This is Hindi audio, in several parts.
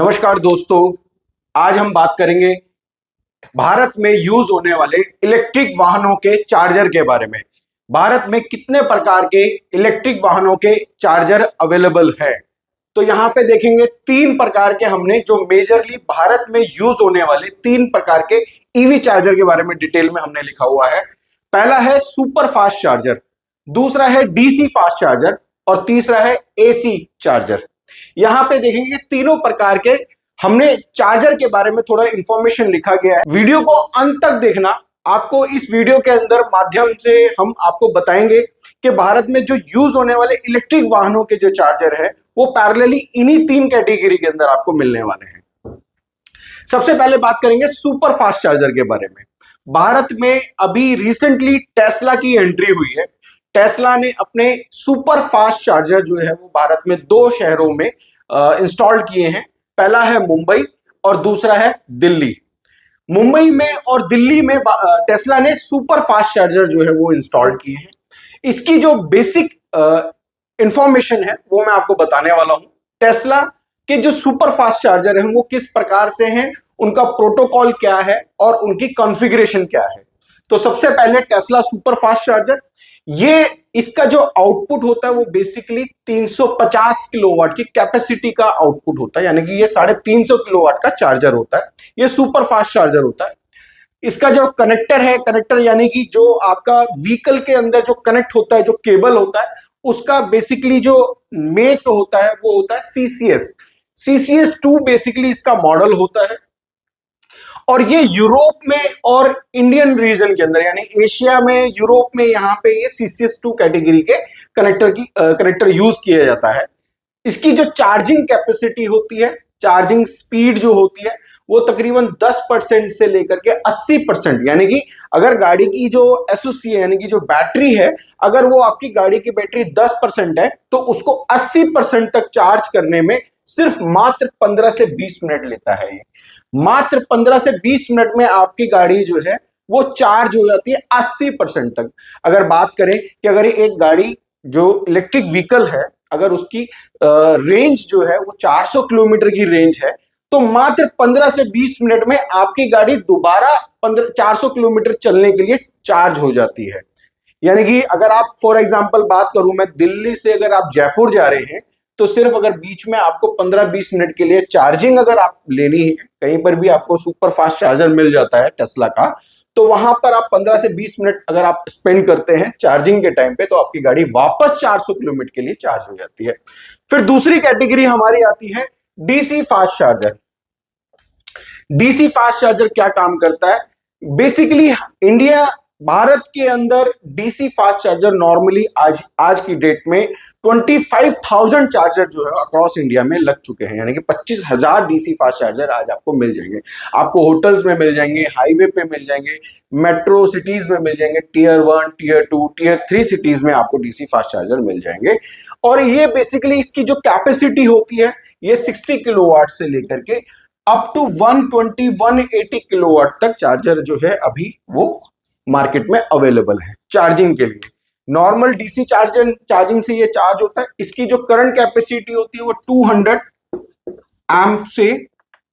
नमस्कार दोस्तों, आज हम बात करेंगे भारत में यूज होने वाले इलेक्ट्रिक वाहनों के चार्जर के बारे में। भारत में कितने प्रकार के इलेक्ट्रिक वाहनों के चार्जर अवेलेबल है। तो यहाँ पे देखेंगे तीन प्रकार के हमने जो मेजरली भारत में यूज होने वाले तीन प्रकार के ईवी चार्जर के बारे में डिटेल में हमने लिखा हुआ है। पहला है सुपर फास्ट चार्जर, दूसरा है डीसी फास्ट चार्जर और तीसरा है एसी चार्जर। यहाँ पे देखेंगे तीनों प्रकार के हमने चार्जर के बारे में थोड़ा इंफॉर्मेशन लिखा गया है। वीडियो को अंत तक देखना। आपको इस वीडियो के अंदर माध्यम से हम आपको बताएंगे कि भारत में जो यूज होने वाले इलेक्ट्रिक वाहनों के जो चार्जर है वो पैरेलली इन्हीं तीन कैटेगरी के अंदर आपको मिलने वाले हैं। सबसे पहले बात करेंगे सुपर फास्ट चार्जर के बारे में। भारत में अभी रिसेंटली टेस्ला की एंट्री हुई है। टेस्ला ने अपने सुपर फास्ट चार्जर जो है वो भारत में दो शहरों में इंस्टॉल किए हैं। पहला है मुंबई और दूसरा है दिल्ली। मुंबई में और दिल्ली में टेस्ला ने सुपर फास्ट चार्जर जो है वो इंस्टॉल किए हैं। इसकी जो बेसिक इंफॉर्मेशन है वो मैं आपको बताने वाला हूं। टेस्ला के जो सुपर फास्ट चार्जर हैं वो किस प्रकार से हैं, उनका प्रोटोकॉल क्या है और उनकी कॉन्फ़िगरेशन क्या है। तो सबसे पहले टेस्ला सुपर फास्ट चार्जर, ये इसका जो आउटपुट होता है वो बेसिकली 350 किलोवाट की कैपेसिटी का आउटपुट होता है, यानी कि ये 350 किलोवाट का चार्जर होता है। ये सुपर फास्ट चार्जर होता है। इसका जो कनेक्टर है, कनेक्टर यानी कि जो आपका व्हीकल के अंदर जो कनेक्ट होता है, जो केबल होता है, उसका बेसिकली जो मेक होता है वो होता है CCS2 बेसिकली इसका मॉडल होता है। और ये यूरोप में और इंडियन रीजन के अंदर यानी एशिया में, यूरोप में यहाँ पे ये CCS2 कैटेगरी के कनेक्टर यूज किया जाता है। इसकी जो चार्जिंग कैपेसिटी होती है, चार्जिंग स्पीड जो होती है वो तकरीबन 10% से लेकर के 80%, यानी कि अगर गाड़ी की जो एसओसी है यानी कि जो बैटरी है, अगर वो आपकी गाड़ी की बैटरी 10% है तो उसको 80% तक चार्ज करने में सिर्फ मात्र 15 से 20 मिनट लेता है। ये मात्र 15 से 20 मिनट में आपकी गाड़ी जो है वो चार्ज हो जाती है 80% तक। अगर बात करें कि अगर एक गाड़ी जो इलेक्ट्रिक व्हीकल है, अगर उसकी रेंज जो है वो 400 किलोमीटर की रेंज है तो मात्र 15 से 20 मिनट में आपकी गाड़ी दोबारा 400 किलोमीटर चलने के लिए चार्ज हो जाती है। यानी कि अगर आप फॉर एग्जांपल बात करूं, मैं दिल्ली से अगर आप जयपुर जा रहे हैं तो सिर्फ अगर बीच में आपको 15-20 मिनट के लिए चार्जिंग अगर आप लेनी है, कहीं पर भी आपको सुपर फास्ट चार्जर मिल जाता है टेस्ला का, तो वहां पर आप 15 से 20 मिनट अगर आप स्पेंड करते हैं चार्जिंग के टाइम पे तो आपकी गाड़ी वापस 400 किलोमीटर के लिए चार्ज हो जाती है। फिर दूसरी कैटेगरी हमारी आती है DC fast charger. DC fast charger क्या काम करता है? बेसिकली भारत के अंदर डीसी फास्ट चार्जर नॉर्मली आज की डेट में 25,000 चार्जर जो है अक्रॉस इंडिया में लग चुके हैं, यानी कि 25,000 डीसी फास्ट चार्जर आज आपको मिल जाएंगे। आपको होटल्स में मिल जाएंगे, हाईवे पे मिल जाएंगे, मेट्रो सिटीज में मिल जाएंगे, टियर 1, टियर 2, टियर 3 सिटीज में आपको डीसी फास्ट चार्जर मिल जाएंगे। और ये बेसिकली इसकी जो कैपेसिटी होती है ये 60 किलोवाट से लेकर के अप टू 120-180 किलोवाट तक चार्जर जो है अभी वो मार्केट में अवेलेबल है चार्जिंग के लिए। नॉर्मल डीसी चार्जिंग से ये चार्ज होता है। इसकी जो करंट कैपेसिटी होती है वो 200 एम्प से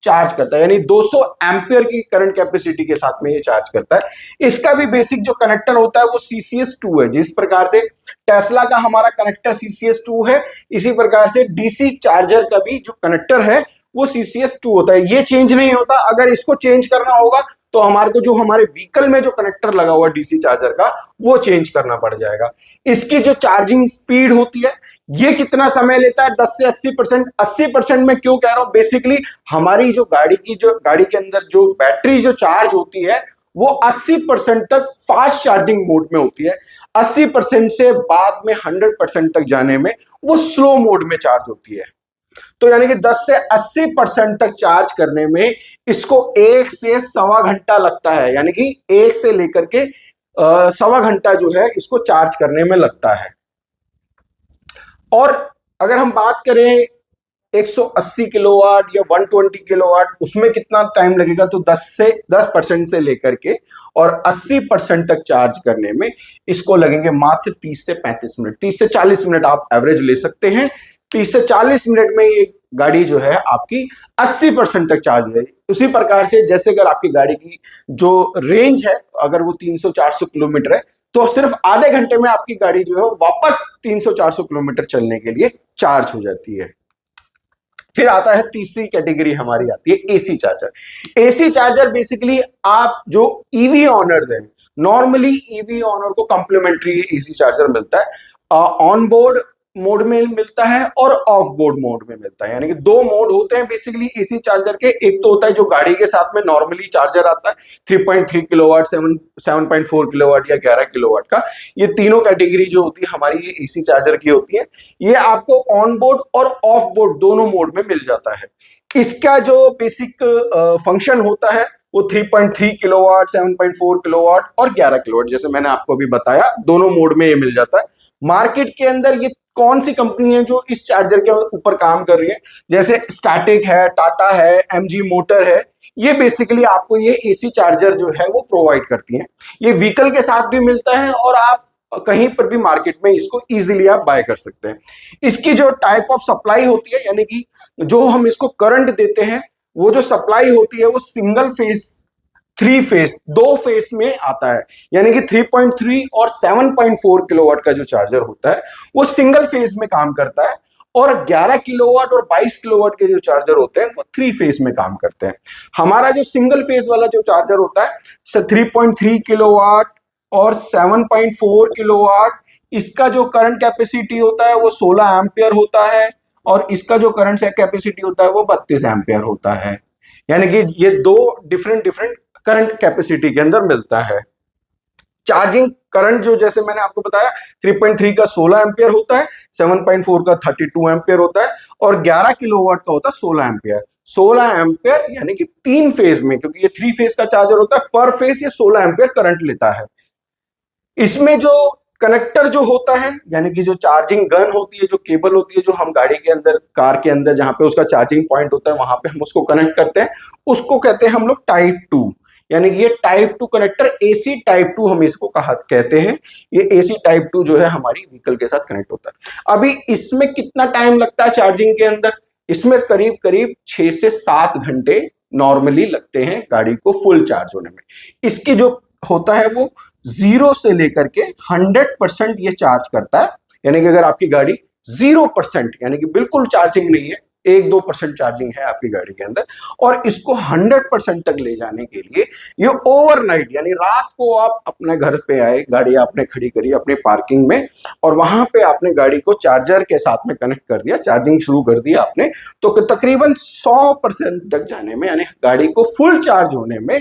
चार्ज करता है, यानी 200 एम्पियर की करंट कैपेसिटी के साथ में ये चार्ज करता है। इसका भी बेसिक जो कनेक्टर होता है वो CCS2 है। जिस प्रकार से टेस्ला का हमारा कनेक्टर CCS2 है, इसी प्रकार से डीसी चार्जर का भी जो कनेक्टर है वो CCS2 होता है। ये चेंज नहीं होता। अगर इसको चेंज करना होगा तो हमारे को जो हमारे व्हीकल में जो कनेक्टर लगा हुआ डीसी चार्जर का वो चेंज करना पड़ जाएगा। इसकी जो चार्जिंग स्पीड होती है ये कितना समय लेता है? 10 से 80%। 80% में क्यों कह रहा हूं? बेसिकली हमारी जो गाड़ी के अंदर जो बैटरी जो चार्ज होती है वो 80% तक फास्ट चार्जिंग मोड में होती है। 80% से बाद में 100% तक जाने में वो स्लो मोड में चार्ज होती है। तो यानी कि 10 से 80% तक चार्ज करने में इसको 1 से सवा घंटा लगता है, यानी कि 1 से लेकर के सवा घंटा जो है इसको चार्ज करने में लगता है। और अगर हम बात करें 180 किलोवाट या 120 किलोवाट, उसमें कितना टाइम लगेगा? तो 10% से लेकर के और 80% तक चार्ज करने में इसको लगेंगे मात्र 30 से 35 मिनट। 30 से 40 मिनट आप एवरेज ले सकते हैं। 30 से 40 मिनट में ये गाड़ी जो है आपकी 80% तक चार्ज हो जाएगी। उसी प्रकार से जैसे अगर आपकी गाड़ी की जो रेंज है अगर वो 300-400 किलोमीटर है तो सिर्फ आधे घंटे में आपकी गाड़ी जो है वापस 300-400 किलोमीटर चलने के लिए चार्ज हो जाती है। फिर आता है तीसरी कैटेगरी हमारी आती है AC charger. AC charger basically आप जो ईवी ऑनर्स हैं, नॉर्मली ईवी ऑनर को कॉम्प्लीमेंट्री एसी चार्जर मिलता है, ऑन बोर्ड मोड में मिलता है और ऑफ बोर्ड मोड में मिलता है, यानी कि दो मोड होते हैं बेसिकली एसी चार्जर के। एक तो होता है जो गाड़ी के साथ में नॉर्मली चार्जर आता है 3.3 किलोवाट, 7.4 किलोवाट या 11 किलोवाट का। ये तीनों कैटेगरी जो होती है हमारी ये एसी चार्जर की होती है। ये आपको ऑन बोर्ड और ऑफ बोर्ड दोनों मोड में मिल जाता है। इसका जो बेसिक फंक्शन होता है वो 3.3 किलोवाट, 7.4 किलोवाट और 11 किलोवाट, जैसे मैंने आपको अभी बताया, दोनों मोड में ये मिल जाता है। मार्केट के अंदर ये कौन सी कंपनी है जो इस चार्जर के ऊपर काम कर रही है, जैसे स्टैटिक है, टाटा है, एमजी मोटर है, ये बेसिकली आपको ये एसी चार्जर जो है वो प्रोवाइड करती हैं। ये व्हीकल के साथ भी मिलता है और आप कहीं पर भी मार्केट में इसको इजीली आप बाय कर सकते हैं। इसकी जो टाइप ऑफ सप्लाई होती है, यानी कि जो हम इसको करंट देते हैं, वो जो सप्लाई होती है वो सिंगल फेज, 3 फेज, 2 फेज में आता है। यानी कि 3.3 और 7.4 किलोवाट का जो चार्जर होता है वो सिंगल फेज में काम करता है और 11 किलोवाट और 22 किलोवाट के जो चार्जर होते हैं वो 3 फेज में काम करते हैं। हमारा जो सिंगल फेज वाला जो चार्जर होता है 3.3 किलोवाट और 7.4 किलोवाट, इसका जो करंट कैपेसिटी होता है वो 16 एम्पियर होता है और इसका जो करंट कैपेसिटी होता है वो 32 एम्पियर होता है। यानी कि ये दो डिफरेंट डिफरेंट करंट कैपेसिटी के अंदर मिलता है। चार्जिंग करंट जो जैसे मैंने आपको बताया 3.3 का 16 एम्पियर होता है, 7.4 का 32 एम्पियर होता है और 11 किलोवाट का होता है 16 एम्पियर। 16 एम्पियर यानी कि 3 फेज में, क्योंकि ये 3 फेज का चार्जर होता है, पर फेज ये 16 एम्पियर करंट लेता है। इसमें जो कनेक्टर जो होता है, यानी कि जो चार्जिंग गन होती है, जो केबल होती है, जो हम गाड़ी के अंदर, कार के अंदर जहां पे उसका चार्जिंग पॉइंट होता है वहां पे हम उसको कनेक्ट करते हैं, उसको कहते हैं हम लोग टाइप 2। यानी कि ये टाइप 2 कनेक्टर, एसी टाइप 2 हम इसको कहते हैं। ये एसी टाइप 2 जो है हमारी व्हीकल के साथ कनेक्ट होता है। अभी इसमें कितना टाइम लगता है चार्जिंग के अंदर? इसमें करीब करीब 6 से 7 घंटे नॉर्मली लगते हैं गाड़ी को फुल चार्ज होने में। इसकी जो होता है वो 0 से लेकर के 100% ये चार्ज करता है। यानी कि अगर आपकी गाड़ी 0% यानी कि बिल्कुल चार्जिंग नहीं है, 1-2% चार्जिंग है आपकी गाड़ी के अंदर, और इसको 100% तक ले जाने के लिए ये ओवरनाइट, यानी रात को आप अपने घर पे आए, गाड़ी आपने खड़ी करी अपनी पार्किंग में और वहां पे आपने गाड़ी को चार्जर के साथ में कनेक्ट कर दिया, चार्जिंग शुरू कर दिया आपने, तो तकरीबन 100% तक जाने में, यानी गाड़ी को फुल चार्ज होने में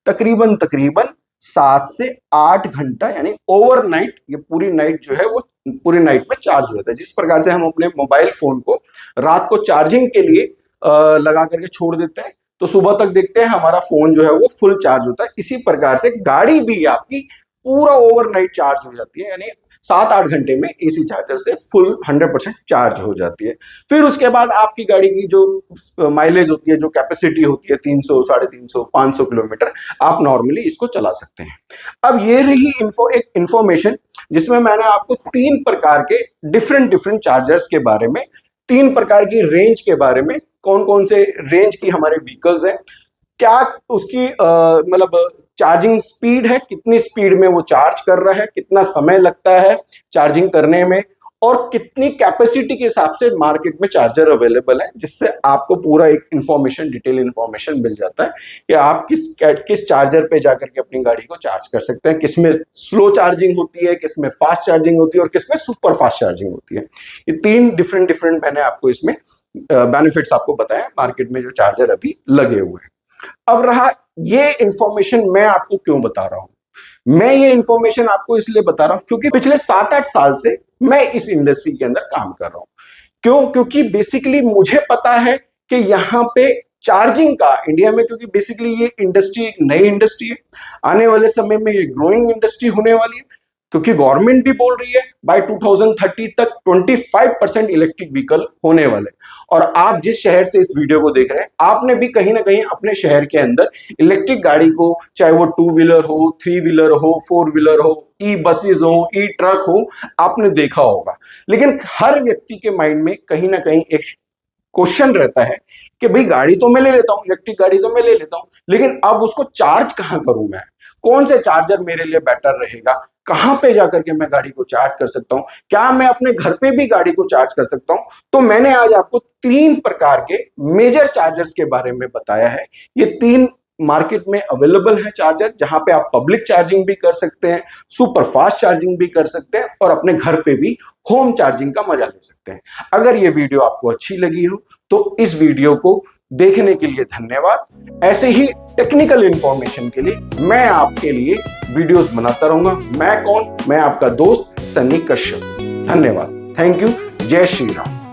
तकरीबन 7 से 8 घंटा, यानी ओवरनाइट, ये पूरी नाइट जो है वो पूरी नाइट में चार्ज हो जाता है। जिस प्रकार से हम अपने मोबाइल फोन को रात को चार्जिंग के लिए लगा करके छोड़ देते हैं तो सुबह तक देखते हैं हमारा फोन जो है वो फुल चार्ज होता है, इसी प्रकार से गाड़ी भी आपकी पूरा ओवरनाइट चार्ज हो जाती है, यानी 7-8 घंटे में एसी चार्जर से फुल 100% चार्ज हो जाती है। फिर उसके बाद आपकी गाड़ी की जो माइलेज होती है, जो कैपेसिटी होती है 300, 350, 500 किलोमीटर, आप नॉर्मली इसको चला सकते हैं। अब ये रही एक इंफॉर्मेशन जिसमें मैंने आपको 3 प्रकार के डिफरेंट चार्जर्स के बारे में, 3 प्रकार की रेंज के बारे में, कौन कौन से रेंज की हमारे व्हीकल्स हैं, क्या उसकी मतलब चार्जिंग स्पीड है, कितनी स्पीड में वो चार्ज कर रहा है, कितना समय लगता है चार्जिंग करने में, और कितनी कैपेसिटी के हिसाब से मार्केट में चार्जर अवेलेबल है, जिससे आपको पूरा एक इंफॉर्मेशन, डिटेल इंफॉर्मेशन मिल जाता है कि आप किस चार्जर पे जाकर के अपनी गाड़ी को चार्ज कर सकते हैं, किसमें स्लो चार्जिंग होती है, किसमें फास्ट चार्जिंग होती है और किसमें सुपर फास्ट चार्जिंग होती है। ये 3 डिफरेंट मैंने आपको इसमें बेनिफिट्स आपको बताया मार्केट में जो चार्जर अभी लगे हुए हैं। अब रहा ये इंफॉर्मेशन मैं आपको क्यों बता रहा हूं, मैं ये इंफॉर्मेशन आपको इसलिए बता रहा हूं क्योंकि पिछले 7-8 साल से मैं इस इंडस्ट्री के अंदर काम कर रहा हूं। क्यों? क्योंकि बेसिकली मुझे पता है कि यहाँ पे चार्जिंग का इंडिया में, क्योंकि बेसिकली ये इंडस्ट्री नई इंडस्ट्री है, आने वाले समय में ये ग्रोइंग इंडस्ट्री होने वाली है, क्योंकि गवर्नमेंट भी बोल रही है बाय 2030 तक 25% इलेक्ट्रिक व्हीकल होने वाले। और आप जिस शहर से इस वीडियो को देख रहे हैं, आपने भी कहीं ना कहीं अपने शहर के अंदर इलेक्ट्रिक गाड़ी को, चाहे वो 2 व्हीलर हो, 3 व्हीलर हो, 4 व्हीलर हो, ई बसेस हो, ई ट्रक हो, आपने देखा होगा। लेकिन हर व्यक्ति के माइंड में कहीं ना कहीं एक क्वेश्चन रहता है कि भाई गाड़ी तो मैं ले लेता हूँ, इलेक्ट्रिक गाड़ी तो मैं ले लेता हूँ, लेकिन अब उसको चार्ज कहाँ करूं मैं, कौन से चार्जर मेरे लिए बेटर रहेगा, कहां पे जाकर के मैं गाड़ी को चार्ज कर सकता हूं, क्या मैं अपने घर पे भी गाड़ी को चार्ज कर सकता हूं। तो मैंने आज आपको 3 प्रकार के मेजर चार्जर्स के बारे में बताया है। ये 3 मार्केट में अवेलेबल है चार्जर, जहां पे आप पब्लिक चार्जिंग भी कर सकते हैं, सुपर फास्ट चार्जिंग भी कर सकते हैं और अपने घर पे भी होम चार्जिंग का मजा ले सकते हैं। अगर ये वीडियो आपको अच्छी लगी हो तो इस वीडियो को देखने के लिए धन्यवाद। ऐसे ही टेक्निकल इंफॉर्मेशन के लिए मैं आपके लिए वीडियोस बनाता रहूंगा। मैं कौन? मैं आपका दोस्त सन्नी कश्यप। धन्यवाद। Thank you. जय श्री राम।